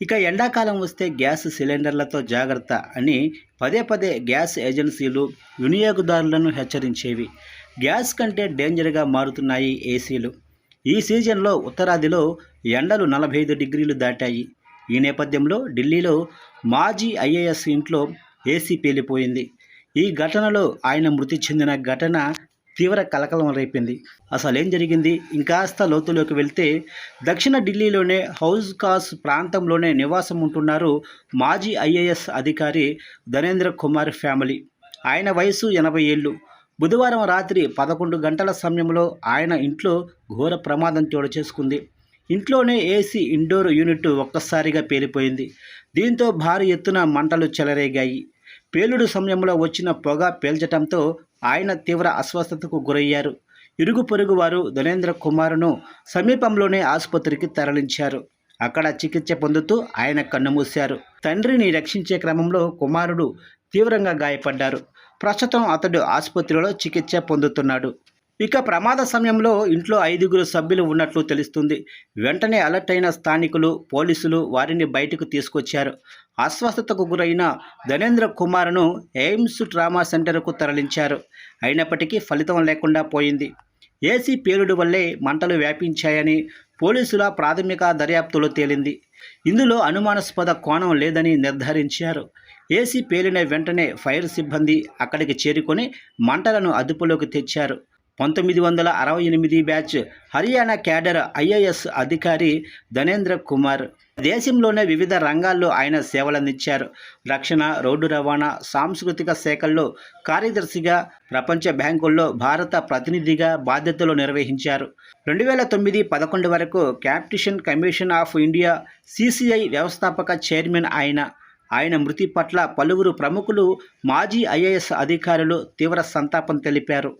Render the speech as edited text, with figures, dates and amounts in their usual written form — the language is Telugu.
ఇక ఎండాకాలం వస్తే గ్యాస్ సిలిండర్లతో జాగ్రత్త అని పదే పదే గ్యాస్ ఏజెన్సీలు వినియోగదారులను హెచ్చరించేవి. గ్యాస్ కంటే డేంజర్గా మారుతున్నాయి ఏసీలు. ఈ సీజన్లో ఉత్తరాదిలో ఎండలు 45 డిగ్రీలు దాటాయి. ఈ నేపథ్యంలో ఢిల్లీలో మాజీ ఐఏఎస్ ఇంట్లో ఏసీ పేలిపోయింది. ఈ ఘటనలో ఆయన మృతి చెందిన ఘటన తీవ్ర కలకలం రేపింది. అసలేం జరిగింది? ఇంకాస్త లోతులోకి వెళ్తే దక్షిణ ఢిల్లీలోనే హౌజ్ ఖాస్ ప్రాంతంలోనే నివాసం ఉంటున్నారు మాజీ ఐఏఎస్ అధికారి ధనేంద్ర కుమార్ ఫ్యామిలీ. ఆయన వయసు 80 ఏళ్ళు. బుధవారం రాత్రి 11 గంటల సమయంలో ఆయన ఇంట్లో ఘోర ప్రమాదం చోటు చేసుకుంది. ఇంట్లోనే ఏసీ ఇండోర్ యూనిట్ ఒక్కసారిగా పేలిపోయింది. దీంతో భారీ ఎత్తున మంటలు చెలరేగాయి. పేలుడు సమయంలో వచ్చిన పొగ పేల్చడంతో ఆయన తీవ్ర అస్వస్థతకు గురయ్యారు. ఇరుగు పొరుగు వారు ధనేంద్ర కుమార్ను సమీపంలోనే ఆసుపత్రికి తరలించారు. అక్కడ చికిత్స పొందుతూ ఆయన కన్నుమూశారు. తండ్రిని రక్షించే క్రమంలో కుమారుడు తీవ్రంగా గాయపడ్డారు. ప్రస్తుతం అతడు ఆసుపత్రిలో చికిత్స పొందుతున్నాడు. ఇక ప్రమాద సమయంలో ఇంట్లో 5గురు సభ్యులు ఉన్నట్లు తెలుస్తుంది. వెంటనే అలర్ట్ అయిన స్థానికులు, పోలీసులు వారిని బయటకు తీసుకొచ్చారు. అస్వస్థతకు గురైన ధనేంద్ర కుమార్ను ఎయిమ్స్ ట్రామా సెంటర్కు తరలించారు. అయినప్పటికీ ఫలితం లేకుండా పోయింది. ఏసీ పేలుడు వల్లే మంటలు వ్యాపించాయని పోలీసుల ప్రాథమిక దర్యాప్తులో తేలింది. ఇందులో అనుమానాస్పద కోణం లేదని నిర్ధారించారు. ఏసీ పేలిన వెంటనే ఫైర్ సిబ్బంది అక్కడికి చేరుకొని మంటలను అదుపులోకి తెచ్చారు. 1968 బ్యాచ్ హర్యానా క్యాడర్ ఐఏఎస్ అధికారి ధనేంద్ర కుమార్. దేశంలోనే వివిధ రంగాల్లో ఆయన సేవలందించారు. రక్షణ, రోడ్డు రవాణా, సాంస్కృతిక శాఖల్లో కార్యదర్శిగా, ప్రపంచ బ్యాంకుల్లో భారత ప్రతినిధిగా బాధ్యతలు నిర్వహించారు. 2009-11 వరకు క్యాపిటేషన్ కమిషన్ ఆఫ్ ఇండియా సిసిఐ వ్యవస్థాపక చైర్మన్ ఆయన మృతి పట్ల పలువురు ప్రముఖులు, మాజీ ఐఏఎస్ అధికారులు తీవ్ర సంతాపం తెలిపారు.